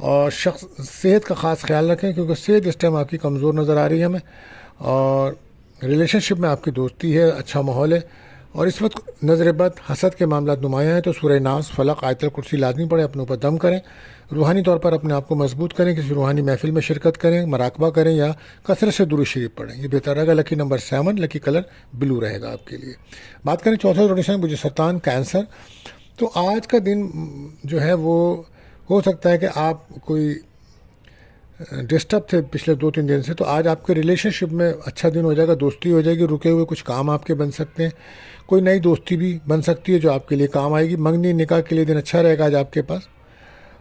اور صحت کا خاص خیال رکھیں کیونکہ صحت اس ٹائم آپ کی کمزور نظر آ رہی ہے ہمیں. اور ریلیشن شپ میں آپ کی دوستی ہے, اچھا ماحول ہے. اور اس وقت نظر بد حسد کے معاملات نمایاں ہیں, تو سورہ ناس, فلق, آیت الکرسی لازمی پڑھیں, اپنے اوپر دم کریں, روحانی طور پر اپنے آپ کو مضبوط کریں, کسی روحانی محفل میں شرکت کریں, مراقبہ کریں یا کثرت سے درود شریف پڑھیں, یہ بہتر رہے گا. لکی نمبر 7, لکی کلر بلو رہے گا آپ کے لیے. بات کریں چوتھا روٹیشن, مجھے سرطان, کینسر. تو آج کا دن جو ہے وہ ہو سکتا ہے کہ آپ کوئی ڈسٹرب تھے پچھلے 2-3 دن سے, تو آج آپ کے ریلیشن شپ میں اچھا دن ہو جائے گا, دوستی ہو جائے گی, رکے ہوئے کچھ کام آپ کے بن سکتے ہیں, کوئی نئی دوستی بھی بن سکتی ہے جو آپ کے لیے کام آئے گی. منگنی نکاح کے لیے دن اچھا رہے گا آج آپ کے پاس.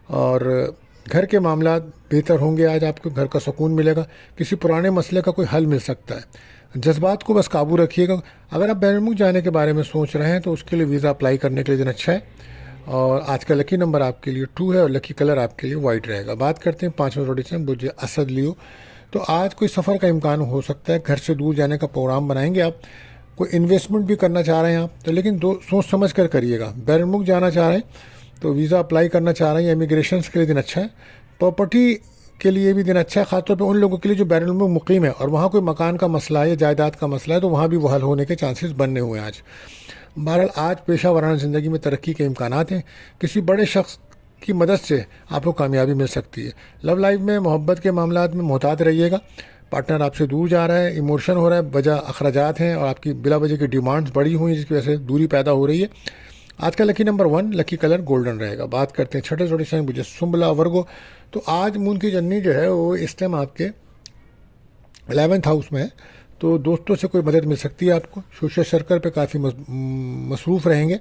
اور گھر کے معاملات بہتر ہوں گے, آج آپ کو گھر کا سکون ملے گا, کسی پرانے مسئلے کا کوئی حل مل سکتا ہے. جذبات کو بس قابو رکھیے گا. اگر آپ بین ملک جانے کے بارے میں سوچ رہے ہیں تو اس کے لیے ویزا اپلائی کرنے کے لیے دن اچھا ہے. اور آج کا لکی نمبر آپ کے لیے 2 ہے اور لکی کلر آپ کے لیے وائٹ رہے گا. بات کرتے ہیں 5ویں روٹیشن, برج اسد, لیو. تو آج کوئی سفر کا امکان ہو سکتا ہے, گھر سے دور جانے کا پروگرام بنائیں گے آپ, کوئی انویسٹمنٹ بھی کرنا چاہ رہے ہیں آپ تو, لیکن سوچ سمجھ کر کریے گا. بین ملک جانا چاہ رہے ہیں تو ویزا اپلائی کرنا چاہ رہے ہیں, امیگریشنس کے لیے دن اچھا ہے. پراپرٹی کے لیے بھی دن اچھا ہے, خاص طور پہ ان لوگوں کے لیے جو بین الملک مقیم ہے اور وہاں کوئی مکان کا مسئلہ ہے یا جائیداد کا مسئلہ ہے, تو وہاں بھی وہ حل ہونے کے چانسز بننے ہوئے ہیں آج. بہرحال آج پیشہ ورانہ زندگی میں ترقی کے امکانات ہیں, کسی بڑے شخص کی مدد سے آپ کو کامیابی مل سکتی ہے. لو لائف میں, محبت کے معاملات میں محتاط رہیے گا, پارٹنر آپ سے دور جا رہا ہے, ایموشن ہو رہا ہے, وجہ اخراجات ہیں اور آپ کی بلا وجہ کی ڈیمانڈز بڑی ہوئی ہیں جس کی وجہ سے دوری پیدا ہو رہی ہے. آج کا لکی نمبر 1, لکی کلر گولڈن رہے گا. بات کرتے ہیں چھٹے روٹیشن, مجھے سنبلا, ورگو. تو آج مون کی جرنی جو ہے وہ اس ٹائم آپ کے 11th ہاؤس میں ہے, تو دوستوں سے کوئی مدد مل سکتی ہے آپ کو. سوشل سرکل پہ کافی مصروف رہیں گے,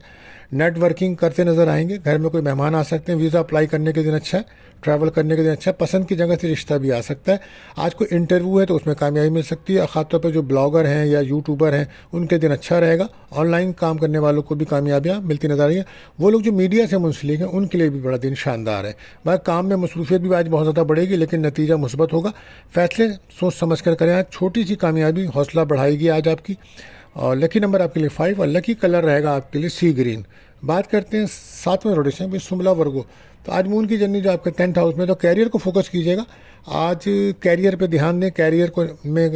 نیٹ ورکنگ کرتے نظر آئیں گے, گھر میں کوئی مہمان آ سکتے ہیں, ویزا اپلائی کرنے کے دن اچھا ہے, ٹریول کرنے کے دن اچھا ہے, پسند کی جگہ سے رشتہ بھی آ سکتا ہے. آج کوئی انٹرویو ہے تو اس میں کامیابی مل سکتی ہے, خاص طور پہ جو بلاگر ہیں یا یوٹیوبر ہیں ان کے دن اچھا رہے گا. آن لائن کام کرنے والوں کو بھی کامیابیاں ملتی نظر آ رہی ہیں. وہ لوگ جو میڈیا سے منسلک ہیں ان کے لیے بھی بڑا دن شاندار ہے. بھائی کام میں مصروفیت بھی آج بہت زیادہ بڑھے گی, لیکن نتیجہ مثبت ہوگا. فیصلے سوچ سمجھ کر کریں, آج چھوٹی سی کامیابی حوصلہ بڑھائے گی آج آپ کی. اور لکی نمبر آپ کے لیے 5 اور لکی کلر رہے گا آپ کے لیے سی گرین. بات کرتے ہیں 7ویں روٹیشن بھی, سنبلا, ورگو. تو آج مون کی جرنی جو آپ کے 10th ہاؤس میں, تو کیریئر کو فوکس کیجیے گا. آج کیریئر پہ دھیان دیں, کیریئر کو میں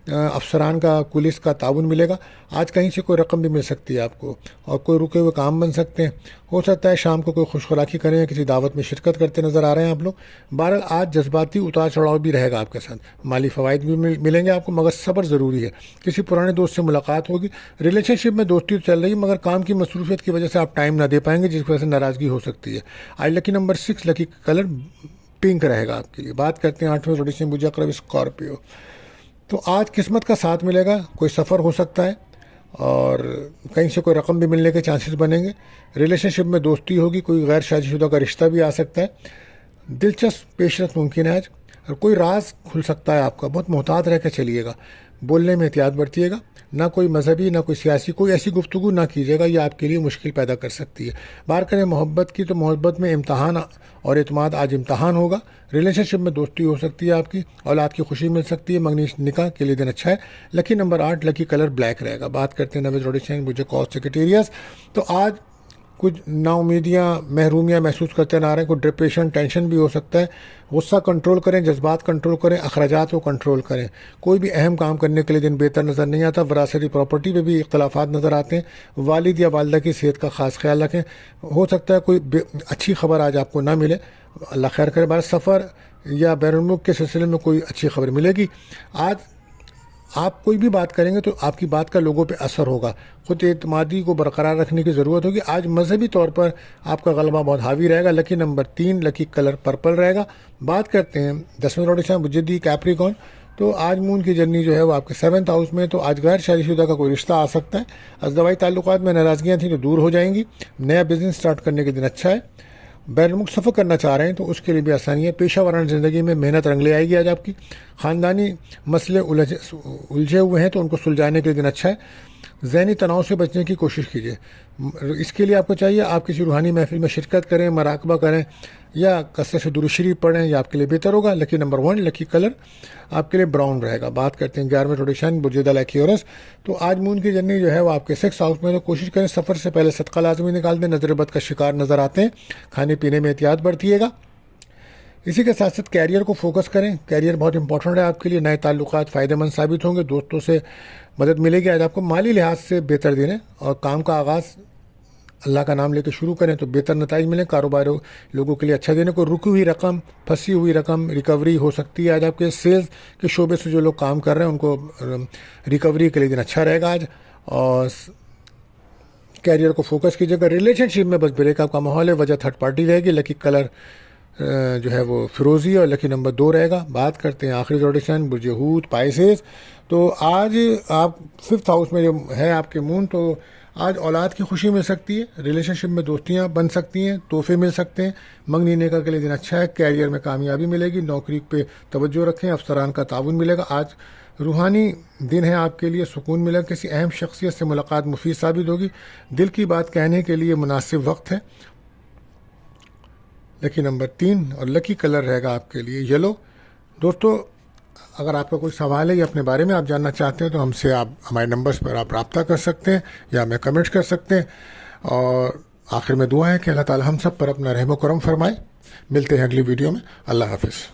افسران کا, پولیس کا تعاون ملے گا. آج کہیں سے کوئی رقم بھی مل سکتی ہے آپ کو, اور کوئی رکے ہوئے کام بن سکتے ہیں. ہو سکتا ہے شام کو کوئی خوش خوراکی کریں یا کسی دعوت میں شرکت کرتے نظر آ رہے ہیں آپ لوگ. بہرحال آج جذباتی اتار چڑھاؤ بھی رہے گا آپ کے ساتھ, مالی فوائد بھی ملیں گے آپ کو, مگر صبر ضروری ہے. کسی پرانے دوست سے ملاقات ہوگی. ریلیشن شپ میں دوستی تو چل رہی ہے مگر کام کی مصروفیت کی وجہ سے آپ ٹائم نہ دے پائیں گے, جس کی وجہ سے ناراضگی ہو سکتی ہے. آج لکی نمبر 6, لکی کلر پنک رہے گا آپ کے لیے. بات کرتے ہیں 8ویں روٹیشن, مجھے اقرب, اسکارپیو. تو آج قسمت کا ساتھ ملے گا, کوئی سفر ہو سکتا ہے اور کہیں سے کوئی رقم بھی ملنے کے چانسز بنیں گے. ریلیشن شپ میں دوستی ہوگی, کوئی غیر شادی شدہ کا رشتہ بھی آ سکتا ہے. دلچسپ پیش رفت ممکن ہے آج, اور کوئی راز کھل سکتا ہے آپ کا. بہت محتاط رہ کے چلیے گا, بولنے میں احتیاط برتیے گا. نہ کوئی مذہبی نہ کوئی سیاسی کوئی ایسی گفتگو نہ کیجیے گا, یہ آپ کے لیے مشکل پیدا کر سکتی ہے. بات کریں محبت کی, تو محبت میں امتحان اور اعتماد آج امتحان ہوگا. ریلیشن شپ میں دوستی ہو سکتی ہے آپ کی, اولاد کی خوشی مل سکتی ہے. منگنی نکاح کے لیے دن اچھا ہے. لکی نمبر 8, لکی کلر بلیک رہے گا. بات کرتے ہیں 9ویں روٹیشن, مجھے کاز سیکریٹریس. تو آج کچھ نا امیدیاں, محرومیاں محسوس کرتے نہ آ رہے ہیں, کوئی ڈپریشن, ٹینشن بھی ہو سکتا ہے. غصہ کنٹرول کریں, جذبات کنٹرول کریں, اخراجات کو کنٹرول کریں. کوئی بھی اہم کام کرنے کے لیے دن بہتر نظر نہیں آتا. وراثتی پراپرٹی پہ بھی اختلافات نظر آتے ہیں. والد یا والدہ کی صحت کا خاص خیال رکھیں. ہو سکتا ہے کوئی اچھی خبر آج آپ کو نہ ملے, اللہ خیر کرے. بار سفر یا بیرون ملک کے سلسلے میں کوئی اچھی خبر ملے گی. آج آپ کوئی بھی بات کریں گے تو آپ کی بات کا لوگوں پہ اثر ہوگا. خود اعتمادی کو برقرار رکھنے کی ضرورت ہوگی. آج مذہبی طور پر آپ کا غلبہ بہت حاوی رہے گا. لکی نمبر 3, لکی کلر پرپل رہے گا. بات کرتے ہیں 10ویں روٹیشن, مجدی, کیپریکون. تو آج مون کی جرنی جو ہے وہ آپ کے 7th ہاؤس میں, تو آج غیر شادی شدہ کا کوئی رشتہ آ سکتا ہے. ازدواجی تعلقات میں ناراضگیاں تھیں تو دور ہو جائیں گی. نیا بزنس سٹارٹ کرنے کے دن اچھا ہے. بین الملک سفر کرنا چاہ رہے ہیں تو اس کے لیے بھی آسانی ہے. پیشہ ورانہ زندگی میں محنت رنگ لے آئے گی آج آپ کی. خاندانی مسئلے الجھے ہوئے ہیں تو ان کو سلجھانے کے دن اچھا ہے. ذہنی تناؤ سے بچنے کی کوشش کیجیے. اس کے لیے آپ کو چاہیے آپ کسی روحانی محفل میں شرکت کریں, مراقبہ کریں یا کثرت سے درود شریف پڑھیں, یہ آپ کے لیے بہتر ہوگا. لکی نمبر 1, لکی کلر آپ کے لیے براؤن رہے گا. بات کرتے ہیں 11ویں روٹیشن, برج دل ایکیورس. تو آج مون کی جرنی جو ہے وہ آپ کے 6th ہاؤس میں, تو کوشش کریں سفر سے پہلے صدقہ لازمی نکال دیں. نظر بد کا شکار نظر آتے ہیں, کھانے پینے میں احتیاط برتیے گا. اسی کے ساتھ ساتھ کیریئر کو فوکس کریں. کیریئر بہت امپورٹنٹ ہے آپ کے لیے. نئے تعلقات فائدہ مند ثابت ہوں گے. دوستوں سے مدد ملے گی. آج آپ کو مالی لحاظ سے بہتر دن ہے اور کام کا آغاز اللہ کا نام لے کے شروع کریں تو بہتر نتائج ملیں. کاروبار لوگوں کے لیے اچھا دن ہے. کوئی رکی ہوئی رقم, پھنسی ہوئی رقم ریکوری ہو سکتی ہے. آج آپ کے سیلز کے شعبے سے جو لوگ کام کر رہے ہیں ان کو ریکوری کے لیے دن اچھا رہے گا آج. اور کیریئر کو فوکس کیجیے گا. ریلیشن شپ میں بس بریک اپ کا ماحول ہے. وجہ تھرڈ پارٹی رہے گی. لکی کلر جو ہے وہ فیروزی اور لکی نمبر 2 رہے گا. بات کرتے ہیں آخری روٹیشن برج حوت پائسیز. تو آج آپ 5th ہاؤس میں جو ہے آپ کے مون, تو آج اولاد کی خوشی مل سکتی ہے. ریلیشن شپ میں دوستیاں بن سکتی ہیں. تحفے مل سکتے ہیں. منگنی نیکا کے لیے دن اچھا ہے. کیریئر میں کامیابی ملے گی. نوکری پہ توجہ رکھیں. افسران کا تعاون ملے گا. آج روحانی دن ہے آپ کے لیے. سکون ملے گا. کسی اہم شخصیت سے ملاقات مفید ثابت ہوگی. دل کی بات کہنے کے لیے مناسب وقت ہے. لکی نمبر 3 اور لکی کلر رہے گا آپ کے لیے یلو. دوستو اگر آپ کا کوئی سوال ہے یا اپنے بارے میں آپ جاننا چاہتے ہیں تو ہم سے آپ ہمارے نمبرز پر آپ رابطہ کر سکتے ہیں یا ہمیں کمنٹس کر سکتے ہیں. اور آخر میں دعا ہے کہ اللہ تعالی ہم سب پر اپنا رحم و کرم فرمائے. ملتے ہیں اگلی ویڈیو میں. اللہ حافظ.